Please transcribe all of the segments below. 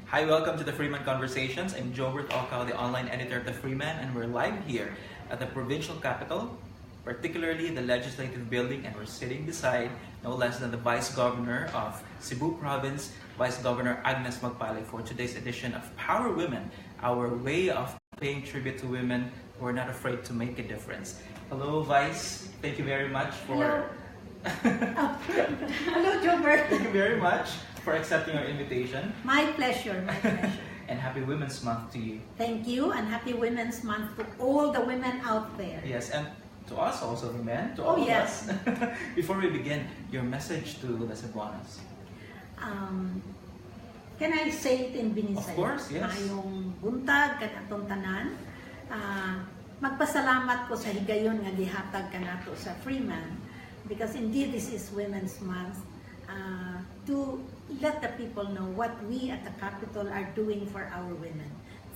Hi, welcome to the Freeman Conversations. I'm Jobert Ocao, the online editor of the Freeman, and we're live here at the provincial capital, particularly the legislative building, and we're sitting beside no less than the Vice Governor of Cebu Province, Vice Governor Agnes Magpale, for today's edition of Power Women, our way of paying tribute to women who are not afraid to make a difference. Hello, Vice. Thank you very much for... Hello. Hello, Jobert. Thank you very much for accepting our invitation. My pleasure, my pleasure. And Happy Women's Month to you. Thank you, and Happy Women's Month to all the women out there. Yes, and to us also, the men, to all of us. Before we begin, your message to the Cebuanos. Can I say it in Binisay? Of course, yes. Mayong buntag, kanatong tanan. Magpasalamat ko sa higayon nga gihatag kanato sa Freeman, because indeed this is Women's Month, to let the people know what we at the Capitol are doing for our women.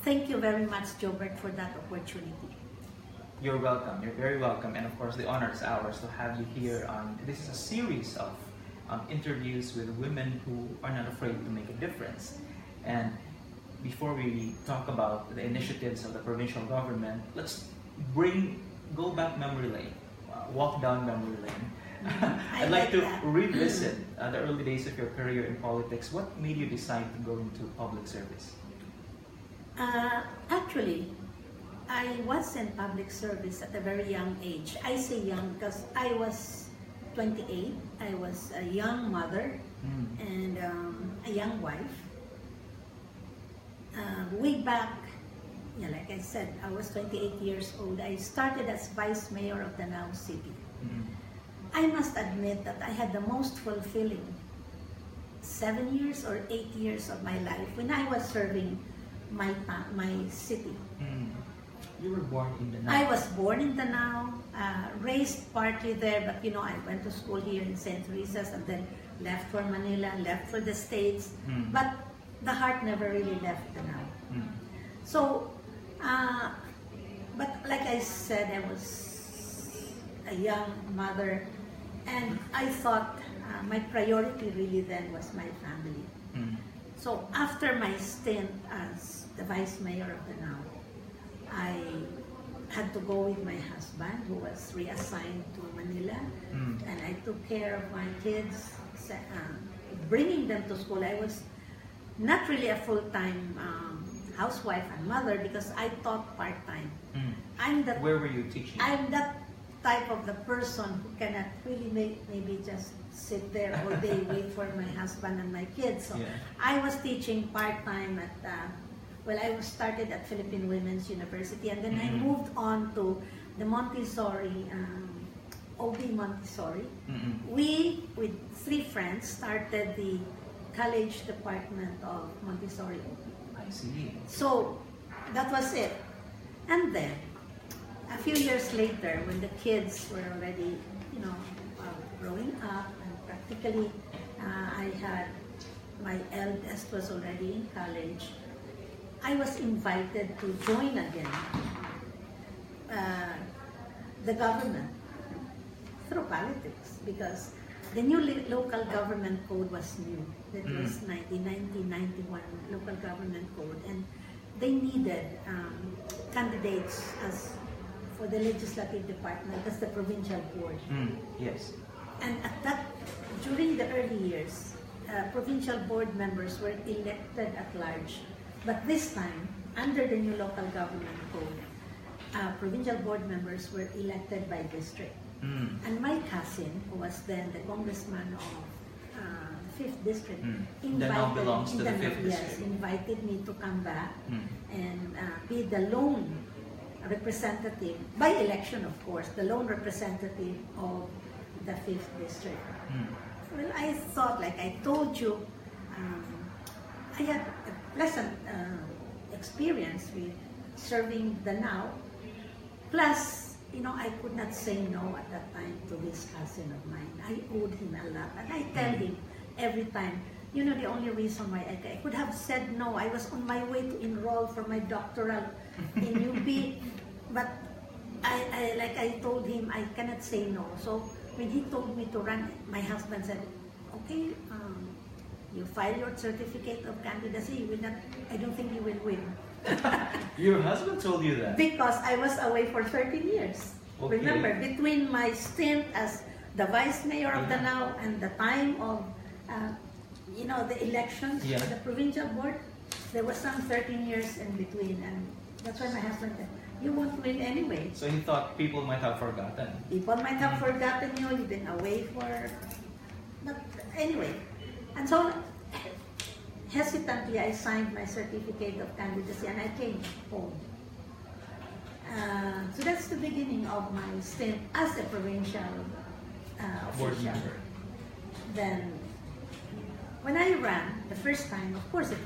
Thank you very much, Jobert, for that opportunity. You're welcome. You're very welcome. And of course, the honor is ours to have you here. This is a series of interviews with women who are not afraid to make a difference. And before we talk about the initiatives of the provincial government, let's go back memory lane, walk down memory lane. I'd like to revisit the early days of your career in politics. What made you decide to go into public service? Actually, I was in public service at a very young age. I say young because I was 28. I was a young mother and a young wife. Way back, like I said, I was 28 years old. I started as Vice Mayor of Danao City. I must admit that I had the most fulfilling 7 years or 8 years of my life when I was serving my city. You were born in Danao. I was born in Danao, raised partly there, but I went to school here in St. Teresa's and then left for Manila, left for the States, but the heart never really left Danao. So, but like I said, I was a young mother, and I thought my priority really then was my family. So after my stint as the Vice Mayor of Danao, I had to go with my husband, who was reassigned to Manila, and I took care of my kids, bringing them to school. I was not really a full-time housewife and mother because I taught part-time. Where were you teaching? I'm that type of the person who cannot really maybe just sit there all day, wait for my husband and my kids. So I was teaching part-time at I started at Philippine Women's University, and then I moved on to the Montessori, OB Montessori. We, with 3 friends, started the college department of Montessori OB. I see. So that was it. And then, a few years later, when the kids were already, growing up, and practically I had, my eldest was already in college, I was invited to join again the government through politics, because the new local government code was new. That was the 1991 local government code, and they needed candidates for the legislative department as the provincial board. Yes. And during the early years, provincial board members were elected at large. But this time, under the new local government code, provincial board members were elected by district. And my cousin, who was then the congressman of the 5th District, invited me to come back and be the lone representative, by election of course, the lone representative of the 5th District. Well, I thought, like I told you, I had a pleasant experience with serving Danao. Plus, I could not say no at that time to this cousin of mine. I owed him a lot. And I tell him every time, the only reason why I could have said no, I was on my way to enroll for my doctoral in UP. But I told him, I cannot say no. So when he told me to run, my husband said, okay, You file your certificate of candidacy, you will not, I don't think you will win. Your husband told you that? Because I was away for 13 years. Okay. Remember, between my stint as the vice mayor of Danao and the time of, the elections for the provincial board, there was some 13 years in between. And that's why my husband said, you won't win anyway. So he thought people might have forgotten. People might have forgotten you, you've been away for... But anyway, and so hesitantly I signed my certificate of candidacy and I came home. So that's the beginning of my stint as a provincial Board official. member. Then, when I ran the first time, of course it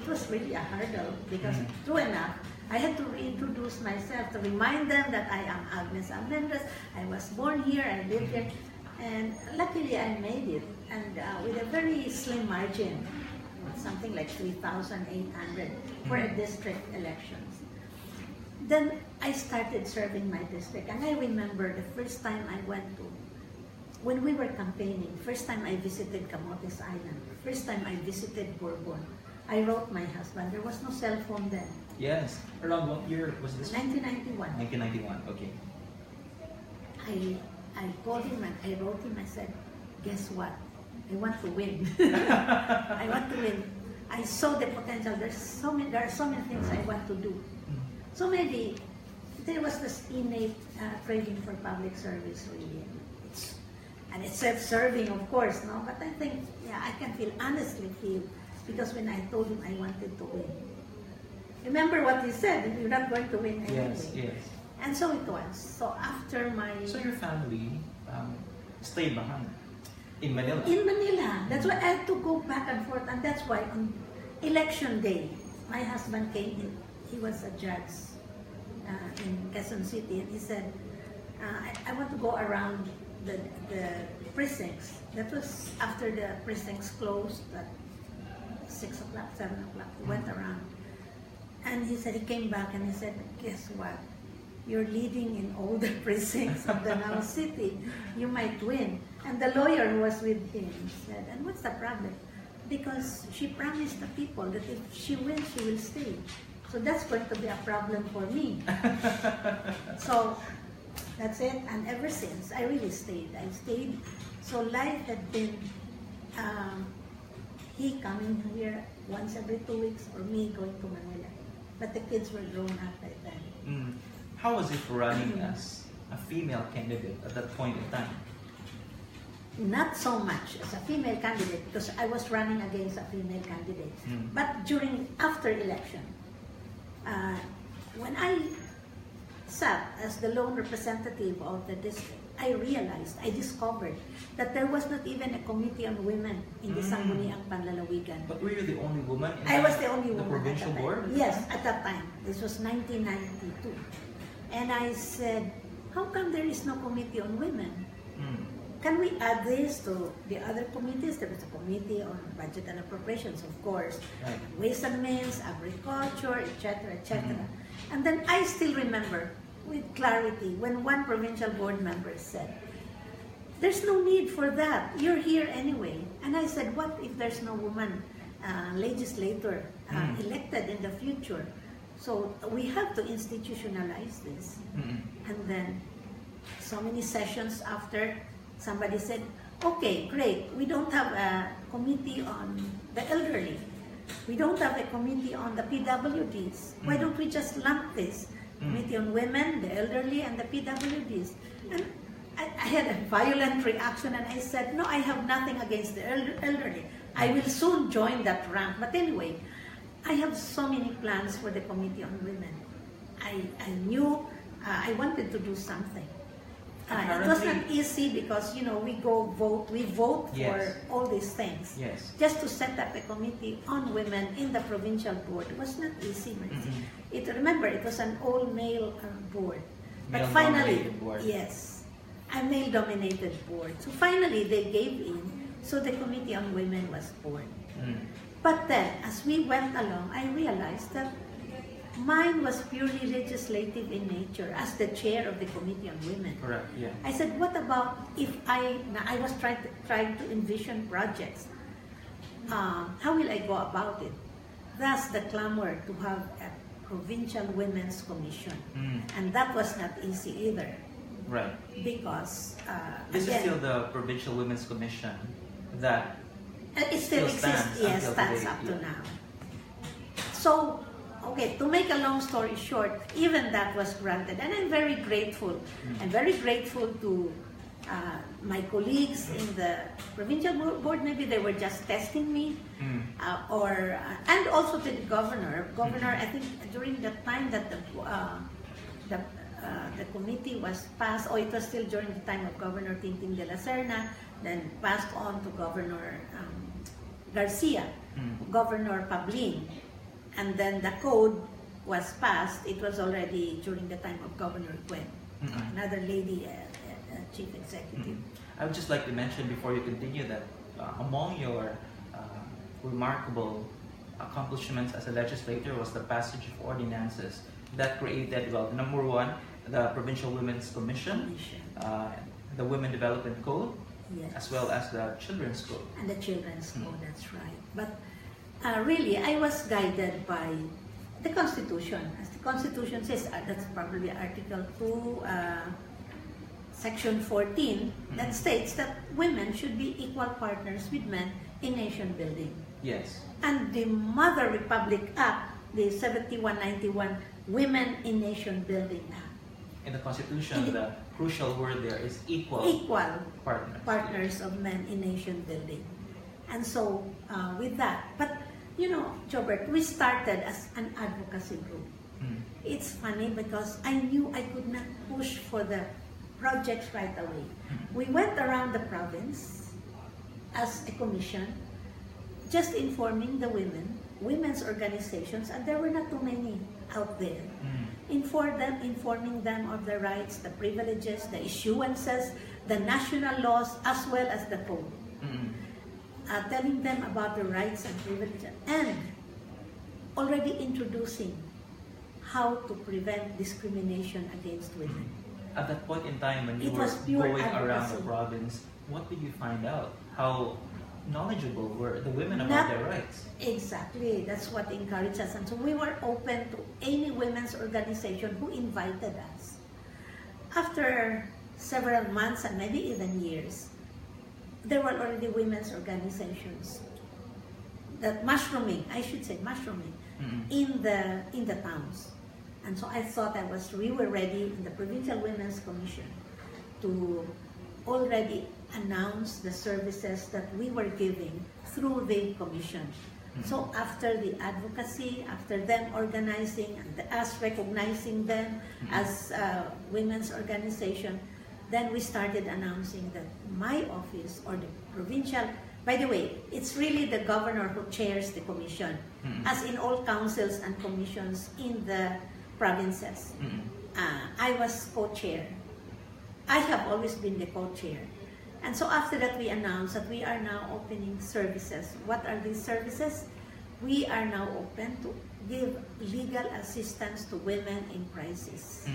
was really a hurdle because true enough, I had to reintroduce myself to remind them that I am Agnes Almendras. I was born here, I live here, and luckily I made it, and with a very slim margin, something like 3,800 for a district elections. Then I started serving my district, and I remember the first time I went to, when we were campaigning, first time I visited Camotes Island, first time I visited Bourbon, I wrote my husband. There was no cell phone then. Yes. Around what year was this? 1991. 1991, okay. I called him and I wrote him, I said, guess what? I want to win. I want to win. I saw the potential. There are so many things I want to do. So maybe there was this innate craving for public service, really. And it's self-serving, of course, no? But I think, I can honestly feel, because when I told him I wanted to win. Remember what he said, you're not going to win anyway. Yes. And so it was. So after my... So your family stayed behind in Manila? In Manila. That's why I had to go back and forth. And that's why on election day, my husband came in. He was a judge in Quezon City. And he said, I want to go around the precincts. That was after the precincts closed at 6 o'clock, 7 o'clock. He went around. And he said, he came back and he said, guess what? You're leading in all the precincts of Danao City. You might win. And the lawyer who was with him said, and what's the problem? Because she promised the people that if she wins, she will stay. So that's going to be a problem for me. So that's it. And ever since, I really stayed. I stayed. So life had been, he coming here once every 2 weeks or me going to Manila. But the kids were grown up by then. How was it running as a female candidate at that point in time? Not so much as a female candidate because I was running against a female candidate. But after election, when I sat as the lone representative of the district, I discovered that there was not even a committee on women in the Sangguniang Panlalawigan. But were you the only woman in I was the only woman provincial at that board? time. Yes, at that time. This was 1992. And I said, how come there is no committee on women? Can we add this to the other committees? There was a committee on budget and appropriations, of course, right. Ways and Means, agriculture, etc., etc. And then I still remember with clarity when one provincial board member said, there's no need for that. You're here anyway. And I said, what if there's no woman legislator elected in the future? So we have to institutionalize this. And then so many sessions after, somebody said, okay, great. We don't have a committee on the elderly. We don't have a committee on the PWDs. Why don't we just lump this? Committee on women, the elderly, and the PWDs. And I had a violent reaction and I said, no, I have nothing against the elderly. I will soon join that rank. But anyway, I have so many plans for the Committee on Women. I knew I wanted to do something. It was not easy because, we vote for all these things. Yes. Just to set up a committee on women in the provincial board was not easy. Remember, it was an all-male board. But finally, board. yes, a male-dominated board. So finally, they gave in, so the Committee on Women was born. But then, as we went along, I realized that mine was purely legislative in nature as the chair of the Committee on Women. Correct, yeah. I said, what about if I was trying to envision projects. how will I go about it? Thus the clamor to have a provincial women's commission. And that was not easy either. Right. Because, This again, is still the Provincial Women's Commission that it still exists, yes, stands today, up to yeah. now. So, okay, to make a long story short, even that was granted, and I'm very grateful. I'm very grateful to my colleagues in the provincial board. Maybe they were just testing me, and also to the governor. Governor, I think during the time that the committee was passed, or it was still during the time of Governor Tintin de la Serna, then passed on to Governor Garcia, Governor Pablin, and then the code was passed. It was already during the time of Governor Gwen, another lady chief executive. I would just like to mention before you continue that among your remarkable accomplishments as a legislator was the passage of ordinances that created, well, number one, the Provincial Women's Commission, the Women Development Code, yes, as well as the Children's Code. And the Children's Code, that's right. But really, I was guided by the Constitution. As the Constitution says, that's probably Article 2, Section 14, that states that women should be equal partners with men in nation building. Yes. And the Mother Republic Act, the 7191 Women in Nation Building Act. In the Constitution, the crucial word there is equal partners of men in nation building. And so, with that, but you know, Jobert, we started as an advocacy group. It's funny because I knew I could not push for the projects right away. We went around the province as a commission, just informing the women's organizations, and there were not too many out there. Informing them of the rights, the privileges, the issuances, the national laws, as well as the code. Telling them about the rights and privileges, and already introducing how to prevent discrimination against women. At that point in time when you It were was pure going around the advocacy. province, what did you find out? How knowledgeable were the women about their rights? Exactly, that's what encouraged us. And so we were open to any women's organization who invited us. After several months and maybe even years, there were already women's organizations that mushrooming in the towns. And so I thought we were ready in the Provincial Women's Commission to already announce the services that we were giving through the commission. So after the advocacy, after them organizing and us recognizing them as a women's organization, then we started announcing that my office or the provincial, by the way, it's really the governor who chairs the commission, as in all councils and commissions in the provinces. I was co-chair. I have always been the co-chair. And so after that, we announced that we are now opening services. What are these services? We are now open to give legal assistance to women in crisis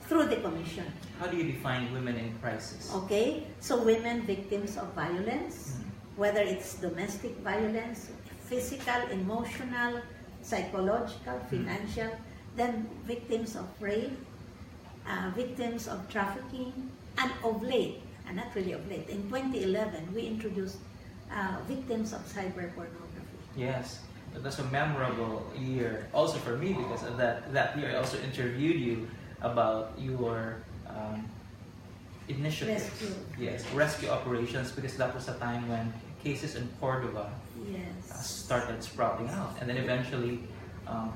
through the commission. How do you define women in crisis? Okay, so women victims of violence, whether it's domestic violence, physical, emotional, psychological, financial, then victims of rape, victims of trafficking, and of late, and not really of late, in 2011, we introduced victims of cyber pornography. Yes, that's a memorable year also for me because of that year I also interviewed you about your initiatives. Rescue operations, because that was a time when cases in Cordova started sprouting out, and then eventually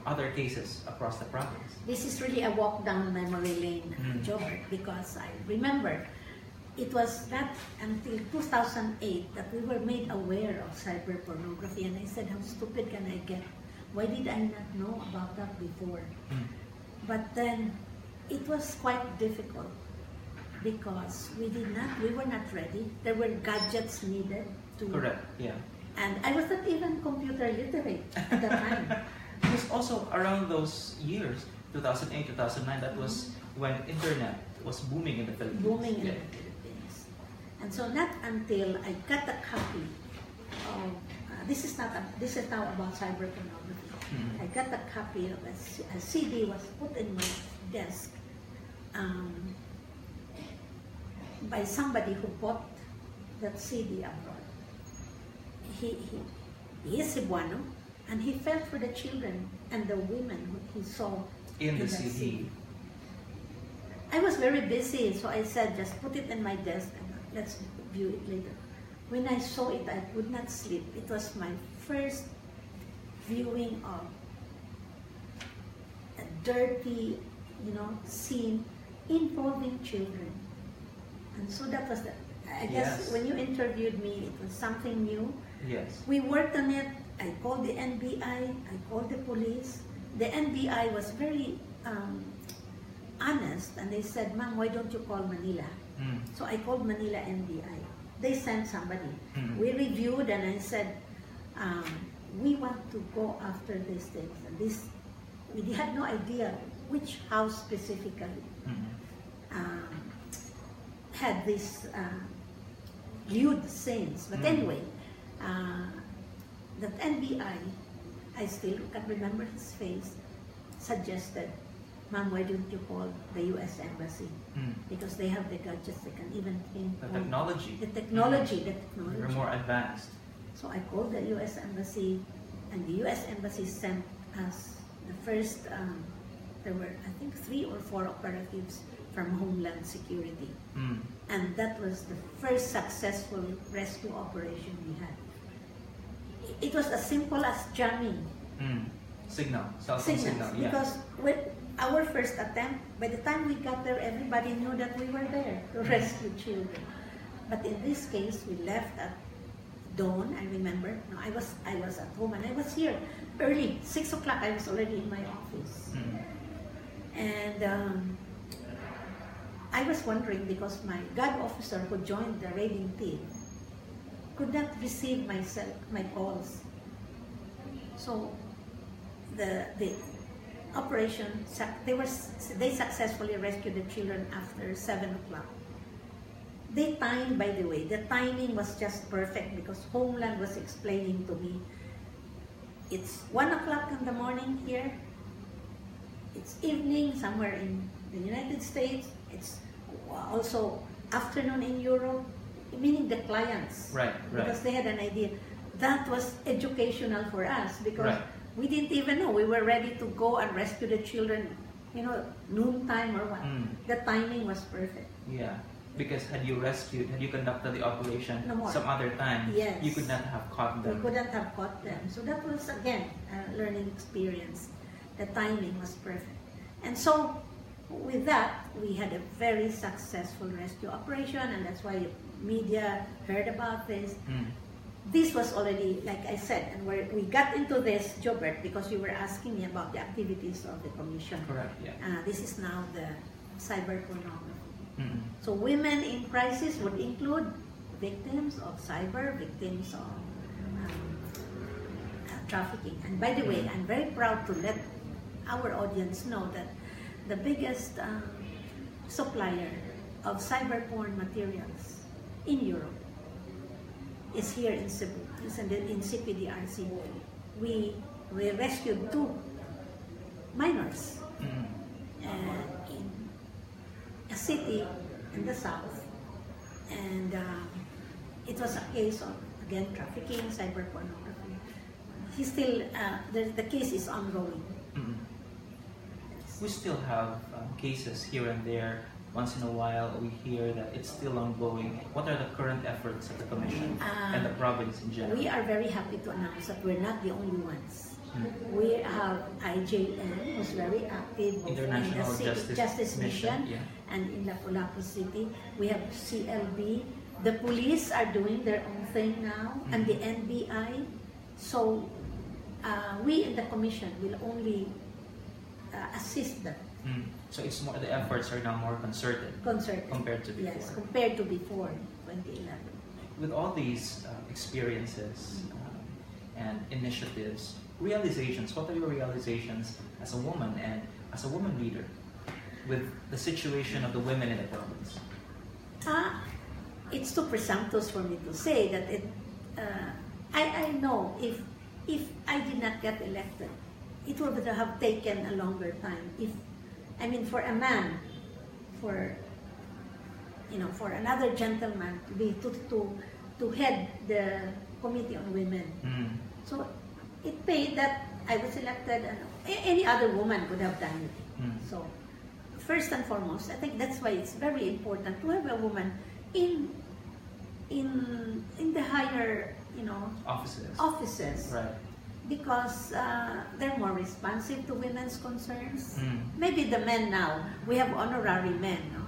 other cases across the province. This is really a walk down memory lane, Jobert, because I remember it was not until 2008 that we were made aware of cyber pornography, and I said, how stupid can I get? Why did I not know about that before? But then it was quite difficult because we were not ready. There were gadgets needed to... Correct, yeah. And I was not even computer literate at the time. It was also around those years, 2008, 2009, that was when internet was booming in the Philippines. Booming in the Philippines. And so not until I got a copy of this is now about cyber pornography. I got a copy of a CD was put in my desk by somebody who bought that CD abroad. He is Cebuano, and he felt for the children and the women who he saw in the that CD. I was very busy, so I said, just put it in my desk and let's view it later. When I saw it, I could not sleep. It was my first viewing of a dirty, scene involving children. And so that was I guess when you interviewed me, it was something new. Yes. We worked on it. I called the NBI, I called the police. The NBI was very honest, and they said, "Ma'am, why don't you call Manila?" So I called Manila NBI. They sent somebody. We reviewed, and I said, we want to go after these things. And we had no idea which house specifically had these lewd scenes. But anyway, that NBI, I still can remember his face, suggested, "Ma'am, why don't you call the U.S. Embassy? Because they have the gadgets, they can even pinpoint The technology. The technology. We're more advanced. So I called the U.S. Embassy, and the U.S. Embassy sent us the first, there were, I think, 3 or 4 operatives from Homeland Security. And that was the first successful rescue operation we had. It was as simple as jamming. Signal, cell phone signal, yeah. Because with our first attempt, by the time we got there, everybody knew that we were there to rescue children. But in this case, we left at dawn. I remember. No, I was at home, and I was here early, 6 o'clock. I was already in my office, and I was wondering because my guard officer who joined the raiding team could not receive my calls. So the operation, they successfully rescued the children after 7 o'clock. They timed, by the way, the timing was just perfect because Homeland was explaining to me, it's 1 o'clock in the morning here, it's evening somewhere in the United States, it's also afternoon in Europe, meaning the clients. Right. Because they had an idea. That was educational for us because we didn't even know. We were ready to go and rescue the children, noontime or what. The timing was perfect. Yeah. Because had you conducted the operation some other time, yes, you could not have caught them. We couldn't have caught them. So that was, again, a learning experience. The timing was perfect. And so, with that, we had a very successful rescue operation, and that's why media heard about this. This was already, like I said, and we got into this, Jobert, because you were asking me about the activities of the commission. Correct, yeah. This is now the cyber pornography. So women in crisis would include victims of cyber, victims of trafficking. And by the way, I'm very proud to let our audience know that the biggest supplier of cyber porn materials in Europe is here in Cebu. It's in CPDRC. We rescued 2 minors in a city in the south, and it was a case of, again, trafficking, cyber pornography. The case is ongoing. We still have cases here and there. Once in a while, we hear that it's still ongoing. What are the current efforts of the Commission and the province in general? We are very happy to announce that we're not the only ones. We have IJN, who's very active International in the Justice Mission, and in Lapu-Lapu City. We have CLB. The police are doing their own thing now, and the NBI. So we in the Commission will only assist them. So it's more, the efforts are now more concerted compared to before. Yes, compared to before 2011. With all these experiences and initiatives, realizations, what are your realizations as a woman and as a woman leader with the situation of the women in the province? It's too presumptuous for me to say that I know if I did not get elected, it would have taken a longer time. For a man, for for another gentleman to head the Committee on Women. So it paid that I was elected, and any other woman could have done it. So first and foremost, I think that's why it's very important to have a woman in the higher offices. Right. Because they're more responsive to women's concerns. Maybe the men now, we have honorary men, no?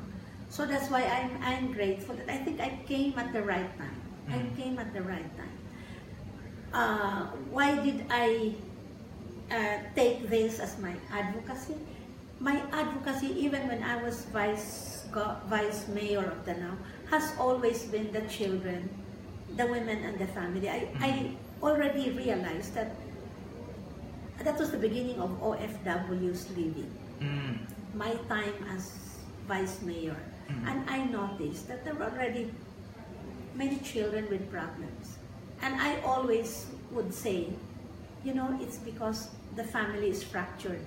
So that's why I'm grateful that I think I came at the right time. I came at the right time. Why did I take this as my advocacy? My advocacy, even when I was vice mayor of Danao, has always been the children, the women, and the family. I already realized that was the beginning of OFW's living. My time as vice mayor. And I noticed that there were already many children with problems. And I always would say, it's because the family is fractured.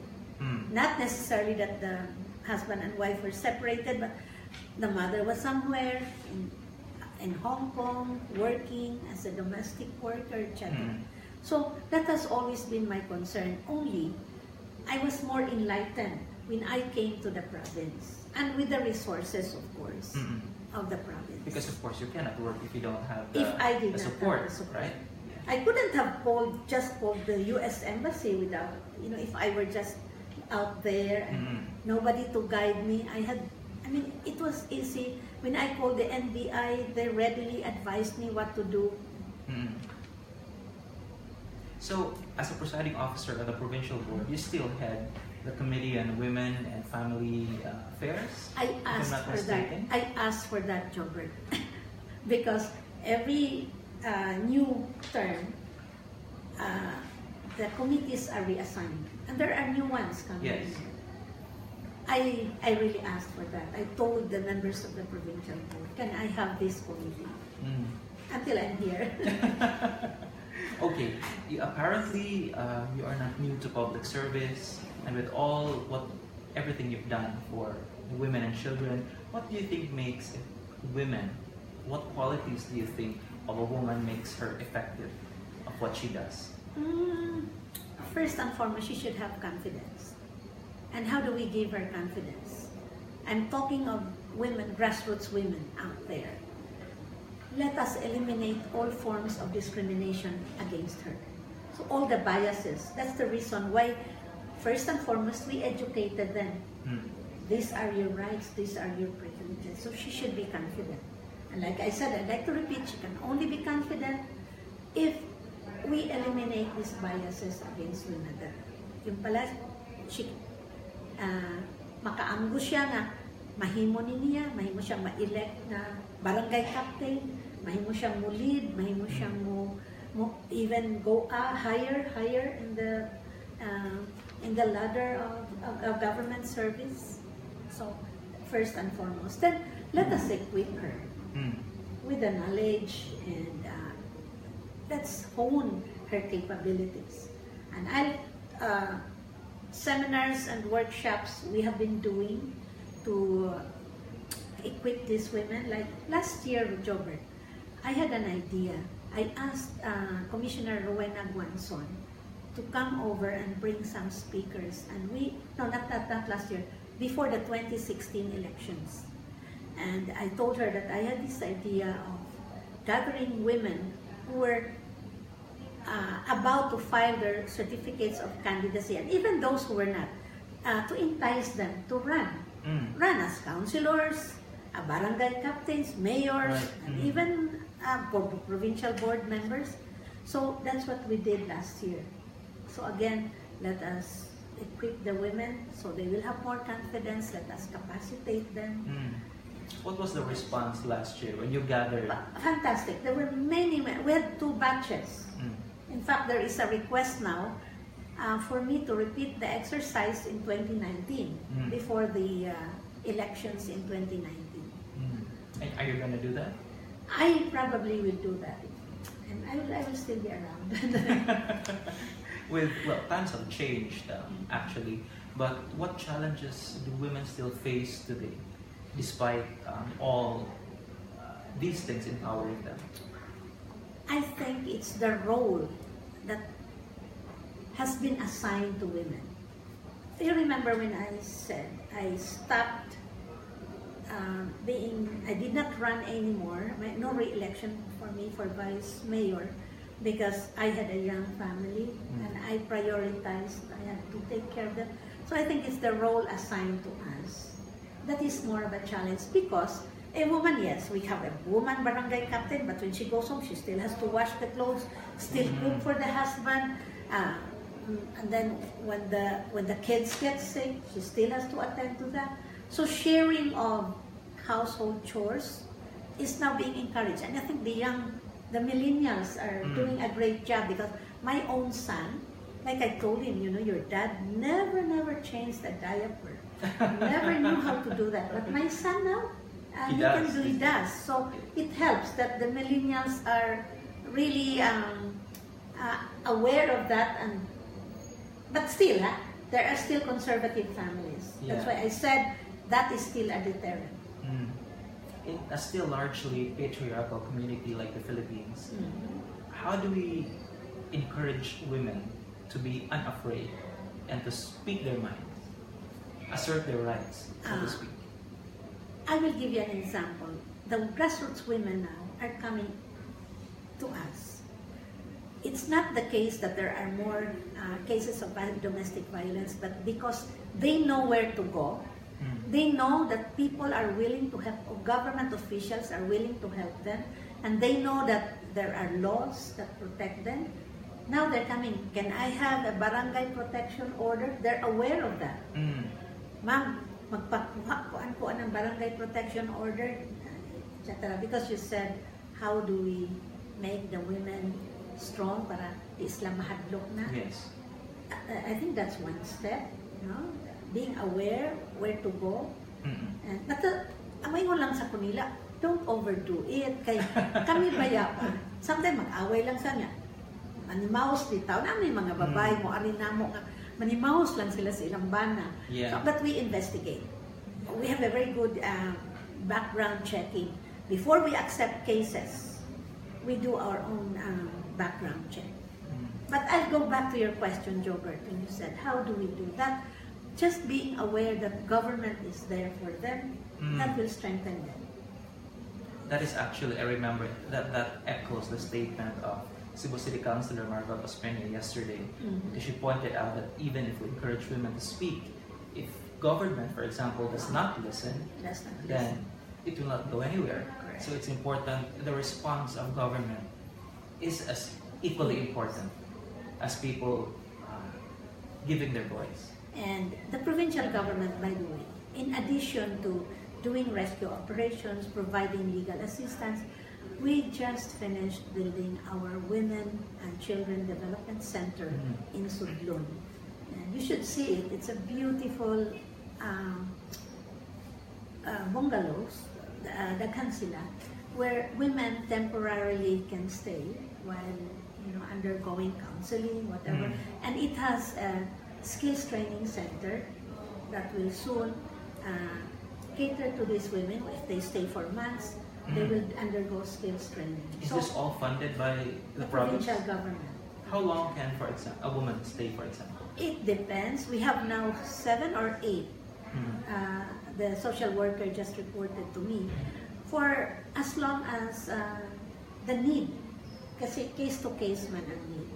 Not necessarily that the husband and wife were separated, but the mother was somewhere in Hong Kong working as a domestic worker, etc. So that has always been my concern. Only I was more enlightened when I came to the province, and with the resources, of course, of the province. Because of course you cannot work if you don't have the support, right? I couldn't have just called the U.S. Embassy without, if I were just out there and nobody to guide me. It was easy. When I called the NBI, they readily advised me what to do. So, as a presiding officer of the provincial board, you still head the Committee on Women and Family Affairs? I asked for that, Jobert, because every new term, the committees are reassigned, and there are new ones coming. Yes. I really asked for that. I told the members of the provincial board, can I have this committee? Until I'm here. Okay, apparently you are not new to public service, and with everything you've done for women and children, what do you think makes women? What qualities do you think of a woman makes her effective of what she does? First and foremost, she should have confidence. And how do we give her confidence? I'm talking of women, grassroots women out there. Let us eliminate all forms of discrimination against her. So all the biases, that's the reason why, first and foremost, we educated them. These are your rights, these are your privileges. So she should be confident. And like I said, I'd like to repeat, she can only be confident if we eliminate these biases against women. Yung pala, makaamgo siya nga, mahimo niya, mahimo siyang ma-elect na barangay captain, mahimo siyang mo lead, mahimo siyang mo even go higher in the ladder of government service. So first and foremost, then let us equip her with the knowledge, and let's hone her capabilities. And seminars and workshops we have been doing to equip these women. Like last year, Jobert, I had an idea. I asked Commissioner Rowena Guanzon to come over and bring some speakers. And not last year, before the 2016 elections. And I told her that I had this idea of gathering women who were about to file their certificates of candidacy, and even those who were not, to entice them to run as councilors, barangay captains, mayors, and even provincial board members. So that's what we did last year. So again, let us equip the women so they will have more confidence. Let us capacitate them. What was the response last year when you gathered? Fantastic. There were many. We had 2 batches. In fact, there is a request now for me to repeat the exercise in 2019 before the elections in 2019. And are you going to do that? I probably will do that. And I will still be around. With, well, times have changed actually, but what challenges do women still face today, despite all these things empowering them? I think it's the role that has been assigned to women. Do you remember when I said I stopped I did not run anymore, no re-election for me for vice mayor, because I had a young family and I prioritized, I had to take care of them. So I think it's the role assigned to us. That is more of a challenge because a woman, yes, we have a woman barangay captain, but when she goes home, she still has to wash the clothes, still cook for the husband, and then when the kids get sick, she still has to attend to that. So sharing of household chores is now being encouraged, and I think the millennials are doing a great job, because my own son, like I told him, your dad never changed a diaper, never knew how to do that, but my son now, he does. So it helps that the millennials are really aware of that, but still, there are still conservative families. Yeah. That's why I said that is still a deterrent. In a still largely patriarchal community like the Philippines, how do we encourage women to be unafraid and to speak their minds, assert their rights, so to speak? I will give you an example. The grassroots women now are coming to us. It's not the case that there are more cases of domestic violence, but because they know where to go, they know that people are willing to help, or government officials are willing to help them, and they know that there are laws that protect them. Now they're coming, can I have a barangay protection order? They're aware of that. Ma'am, magpakuha ng barangay protection order, etc. Because you said, how do we make the women strong para di sila mahadlok na? Yes. I think that's one step, being aware where to go. And amay mo lang sa kunila, don't overdo it. Kay kami baya pa. Sometimes mag-away lang sa niya. Manimaos bitaw na may mga babae mo, arin na mo nga, manimaos lang sila sa ilang bana. Yeah. So, but we investigate. We have a very good background checking. Before we accept cases, we do our own background check. But I'll go back to your question, Jobert, when you said, how do we do that? Just being aware that government is there for them, that will strengthen them. That is actually, I remember, that echoes the statement of Cebu City Councilor Margot Ospeña yesterday. Because she pointed out that even if we encourage women to speak, if government, for example, does not listen, then it will not go anywhere. Correct. So it's important, the response of government is as equally important as people giving their voice. And the provincial government, by the way, in addition to doing rescue operations, providing legal assistance, we just finished building our Women and Children Development Center in Sudlon. And you should see it. It's a beautiful bungalows, the kansila, where women temporarily can stay while undergoing counseling, whatever. And it has a skills training center that will soon cater to these women. If they stay for months, they will undergo skills training. Is this all funded by the province? Provincial government. How long can, for example, a woman stay, for example? It depends. We have now 7 or 8. The social worker just reported to me, for as long as the need, kasi case-to-case man ang need.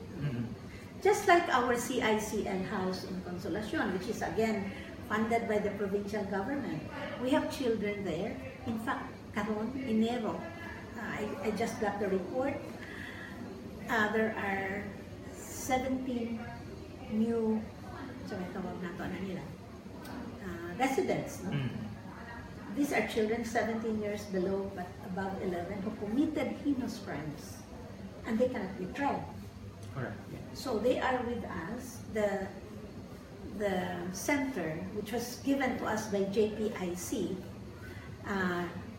Just like our CICL house in Consolacion, which is again funded by the provincial government. We have children there. In fact, karon, Enero, I just got the report. There are 17 new, residents. No? These are children 17 years below but above 11 who committed heinous crimes, and they cannot be tried. Correct. Yeah. So they are with us. The center, which was given to us by JPIC,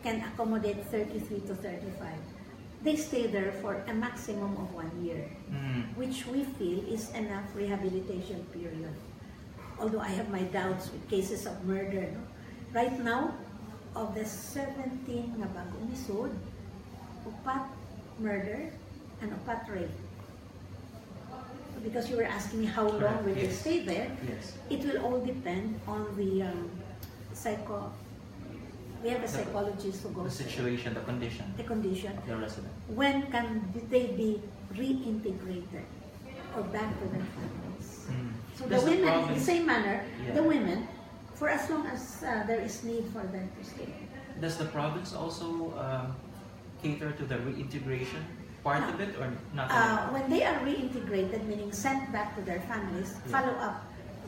can accommodate 33 to 35. they stay there for a maximum of 1 year, which we feel is enough rehabilitation period. Although I have my doubts with cases of murder. No? Right now, of the 17 na bagong isod, upat murder and upat rape. Because you were asking me how long will they stay there, it will all depend on the we have a psychologist who goes the situation, the condition of the resident. When can they be reintegrated or back to their families? So the women, in the same manner, the women, for as long as there is need for them to stay. Does the province also cater to the reintegration part of it, or not? When they are reintegrated, meaning sent back to their families, follow up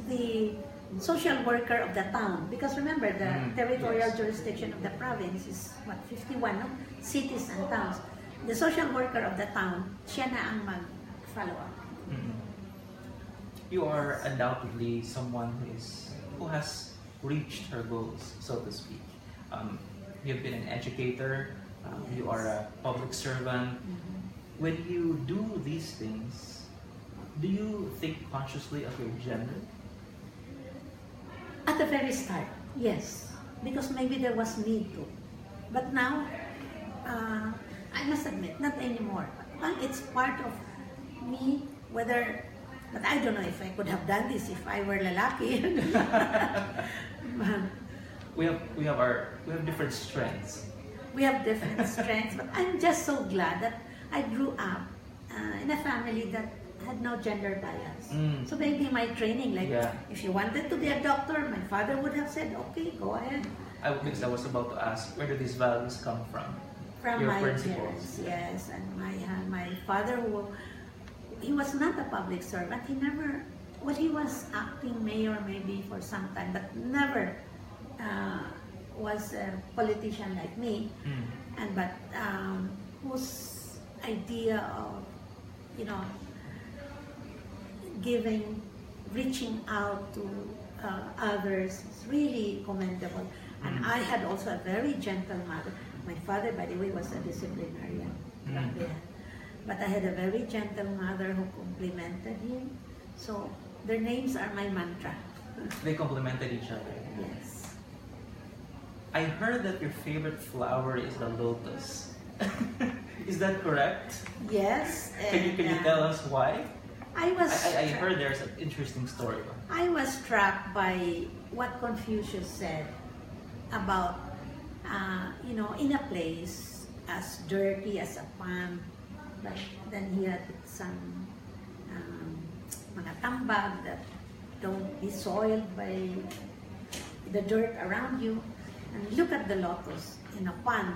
the social worker of the town. Because remember, the territorial jurisdiction of the province is, 51, no? Cities and towns. The social worker of the town, siya na ang mag-follow up. You are undoubtedly someone who has reached her goals, so to speak. You've been an educator, you are a public servant. When you do these things, do you think consciously of your gender? At the very start, yes. Because maybe there was need to. But now, I must admit, not anymore. It's part of me, but I don't know if I could have done this if I were lalaki. We have different strengths. We have different strengths, but I'm just so glad that I grew up in a family that had no gender bias. So maybe my training, if you wanted to be a doctor, my father would have said, okay, go ahead. Because I was about to ask, where do these values come from? From your my principles. parents, yes. And my father, he was not a public servant. He was acting mayor maybe for some time, but never was a politician like me. But whose idea of, reaching out to others is really commendable. And I had also a very gentle mother. My father, by the way, was a disciplinarian. But I had a very gentle mother who complimented him. So their names are my mantra. They complemented each other. Yes. I heard that your favorite flower is the lotus. Is that correct? Yes. Can you tell us why? I heard there's an interesting story. I was struck by what Confucius said about, in a place as dirty as a pond, but then he had some mga tambag that don't be soiled by the dirt around you. And look at the lotus in a pond.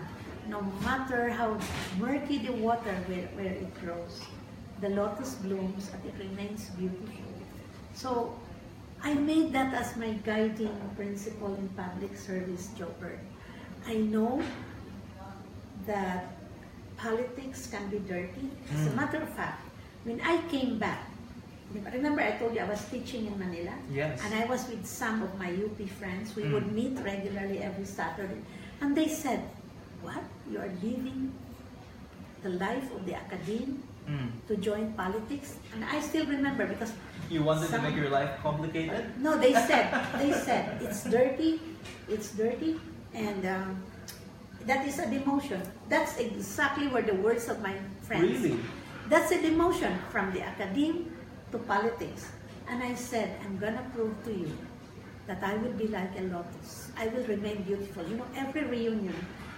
No matter how murky the water where it grows, the lotus blooms and it remains beautiful. So I made that as my guiding principle in public service, Jobert. I know that politics can be dirty. As a matter of fact, when I came back, remember I told you I was teaching in Manila? Yes. And I was with some of my UP friends. We would meet regularly every Saturday. And they said, what? You are leaving the life of the academe to join politics? And I still remember because... You wanted to make your life complicated? No, they said, it's dirty, and that is a demotion. That's exactly where the words of my friends... Really? That's a demotion from the academe to politics. And I said, I'm gonna prove to you that I will be like a lotus. I will remain beautiful. Every reunion,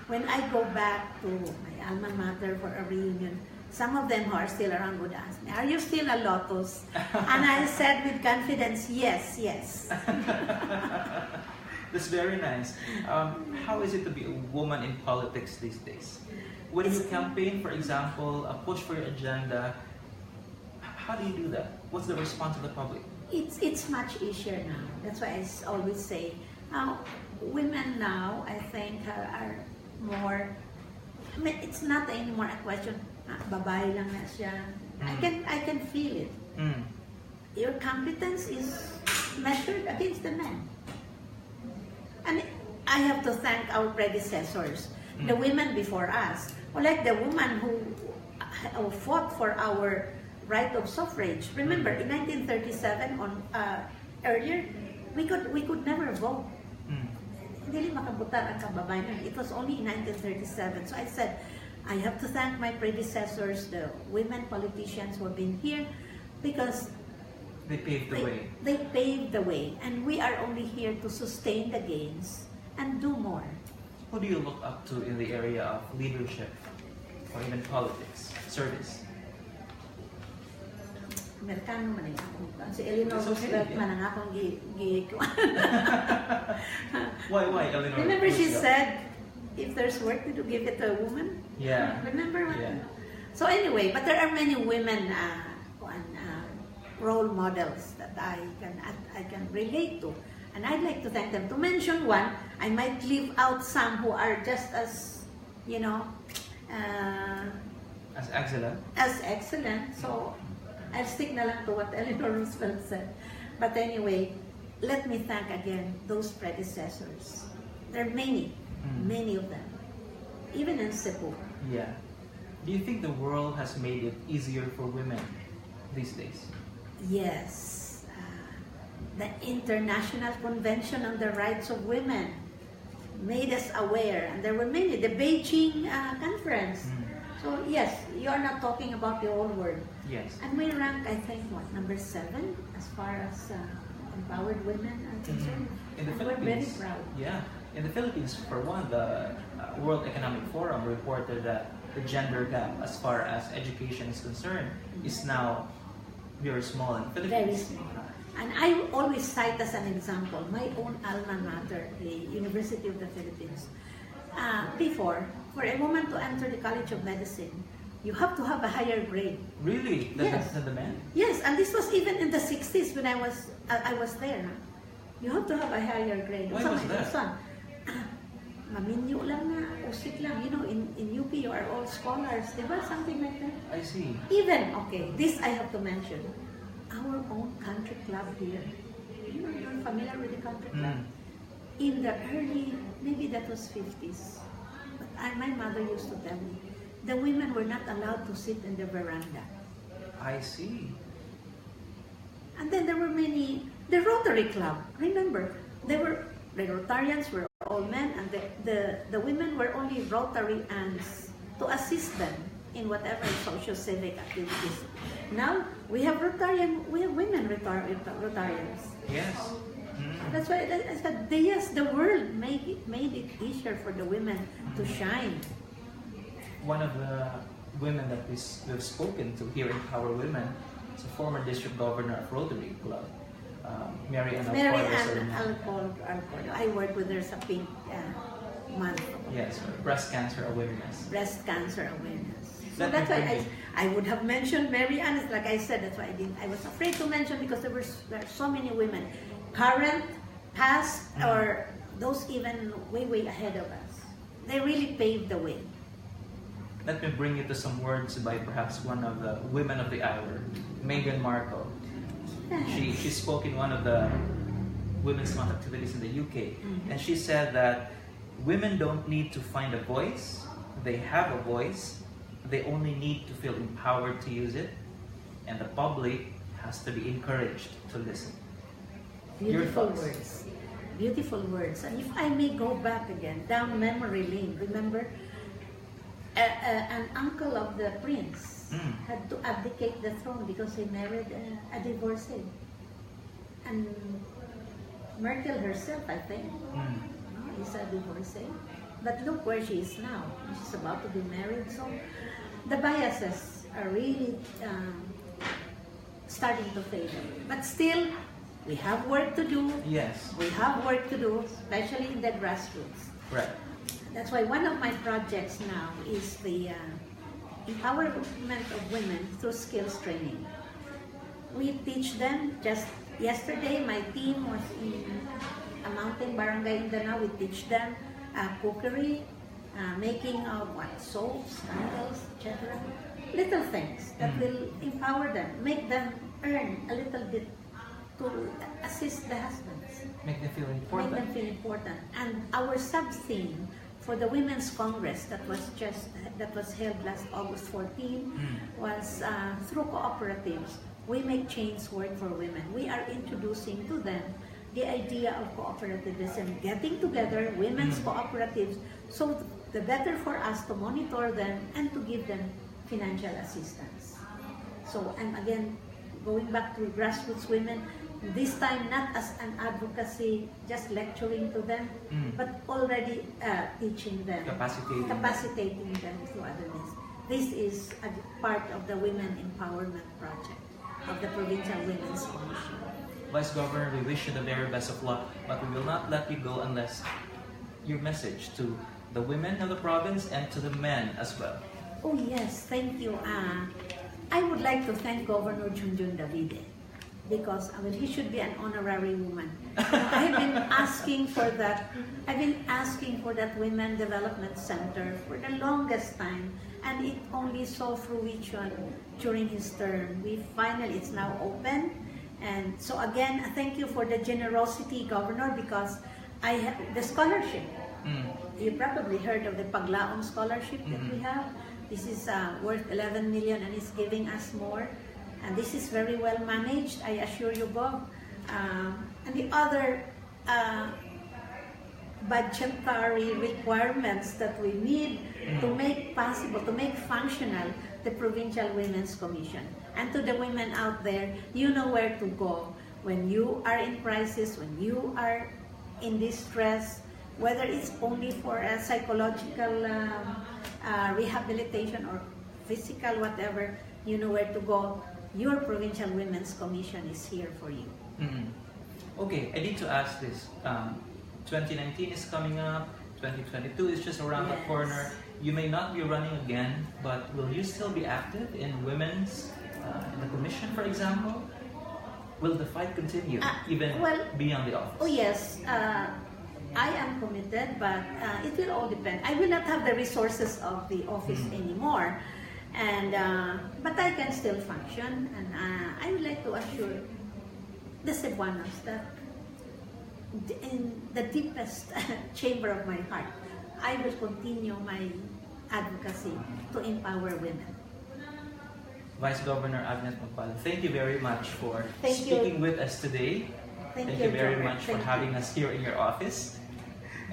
when I go back to my alma mater for a reunion, some of them who are still around would ask me, are you still a lotus? And I said with confidence, yes. That's very nice. How is it to be a woman in politics these days? When you campaign, for example, push for your agenda, how do you do that? What's the response of the public? It's much easier now. That's why I always say, women now, I think, are more... it's not anymore a question, babae lang na siya. I can feel it. Your competence is measured against the men. And I have to thank our predecessors, the women before us, Or like the woman who fought for our right of suffrage. Remember, in 1937, earlier, we could never vote. Hindi makabutan ang kababayan. It was only in 1937. So I said, I have to thank my predecessors, the women politicians who have been here, because they paved the way. They paved the way, and we are only here to sustain the gains and do more. Who do you look up to in the area of leadership or even politics, service? Amerikano man ako. Si Eleanor Roosevelt man ang akong Why Eleanor? Remember she said, if there's work to do, give it to a woman? Yeah. Remember what? Yeah. So anyway, but there are many women role models that I can relate to. And I'd like to thank them. To mention one, I might leave out some who are just as, as excellent. As excellent. So I'll stick na lang to what Eleanor Roosevelt said. But anyway, let me thank again those predecessors. There are many of them. Even in Cebu. Yeah. Do you think the world has made it easier for women these days? Yes. The International Convention on the Rights of Women made us aware, and there were many. The Beijing conference. So yes, you are not talking about the old world. Yes. And we rank, I think, number 7 as far as empowered women are concerned. In the and Philippines, we're very proud. Yeah. In the Philippines, for one, the World Economic Forum reported that the gender gap as far as education is concerned is now very small in the Philippines. Very small. And I always cite as an example my own alma mater, the University of the Philippines. Before, for a woman to enter the College of Medicine, you have to have a higher grade. Really? Yes. Than the men? Yes, and this was even in the 60s when I was there. You have to have a higher grade. Why was that? Son, maminyo lang na, usik lang. In UP you are all scholars, diba? Something like that. I see. Even, okay, this I have to mention. Our own country club here. You're familiar with the country club? In the early, maybe that was 50s. But my mother used to tell me, the women were not allowed to sit in the veranda. I see. And then there were many, the Rotary Club, remember, the Rotarians were all men, and the women were only Rotarians to assist them in whatever social civic activities. Now we have women Rotarians. Yes. That's why I said, yes, the world made it easier for the women to shine. One of the women that we've spoken to here in Power Women is a former district governor of Rotary Club, Mary Ann Alcordo. I worked with her sa Pink month. Yes, breast cancer awareness. Breast cancer awareness. So that's why I would have mentioned Mary Ann. Like I said, that's why I was afraid to mention, because there are so many women, current, past, or those even way ahead of us. They really paved the way. Let me bring you to some words by perhaps one of the women of the hour, Meghan Markle. She spoke in one of the Women's Month activities in the UK, and she said that women don't need to find a voice. They have a voice. They only need to feel empowered to use it, and the public has to be encouraged to listen. Beautiful words. Beautiful words. And if I may go back again, down memory lane, remember, an uncle of the prince had to abdicate the throne because he married a divorcee. And Merkel herself, I think, is a divorcee. But look where she is now. She's about to be married. So the biases are really starting to fade. But still, we have work to do. Yes. We have work to do, especially in the grassroots. Right. That's why one of my projects now is the empowerment of women through skills training. We teach them. Just yesterday, my team was in a mountain barangay in Danao. We teach them cookery, making of soaps, candles, etc. Little things that will empower them, make them earn a little bit to assist the husbands. Make them feel important. Make them feel important. And our sub-theme for the Women's Congress that was held last August 14 was through cooperatives. We make chains work for women. We are introducing to them the idea of cooperativism, getting together women's cooperatives, so the better for us to monitor them and to give them financial assistance. So, and again, going back to grassroots women, this time not as an advocacy, just lecturing to them, but already teaching them, capacitating them through otherness. This is a part of the Women Empowerment Project of the Provincial Women's Commission. Vice Governor, we wish you the very best of luck, but we will not let you go unless your message to the women of the province and to the men as well. Oh yes, thank you. I would like to thank Governor Junjun Davide because he should be an honorary woman. I've been asking for that. I've been asking for that Women Development Center for the longest time, and it only saw fruition during his term. It's now open. And so again, thank you for the generosity, Governor, because I have the scholarship. You probably heard of the Paglaom scholarship that we have. This is worth 11 million and is giving us more. And this is very well managed, I assure you, Bob. And the other budgetary requirements that we need to make possible, to make functional the Provincial Women's Commission. And to the women out there, you know where to go when you are in crisis, when you are in distress, whether it's only for a psychological rehabilitation or physical, whatever, you know where to go. Your Provincial Women's Commission is here for you. Okay, I need to ask this. 2019 is coming up, 2022 is just around the corner. You may not be running again, but will you still be active in women's, in the commission, for example? Will the fight continue, even beyond the office? Oh yes, I am committed, but it will all depend. I will not have the resources of the office anymore, and but I can still function, and I would like to assure the Cebuanos that in the deepest chamber of my heart, I will continue my advocacy to empower women. Vice Governor Agnes Magpale, thank you very much for speaking with us today. Thank you very much for having us here in your office.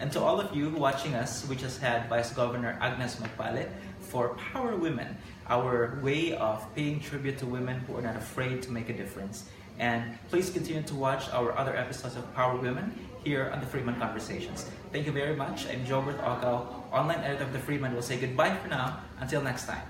And to all of you watching us, we just had Vice Governor Agnes Magpale for Power Women, our way of paying tribute to women who are not afraid to make a difference. And please continue to watch our other episodes of Power Women here on the Freeman Conversations. Thank you very much. I'm Jobert Ogao, online editor of the Freeman. We'll say goodbye for now. Until next time.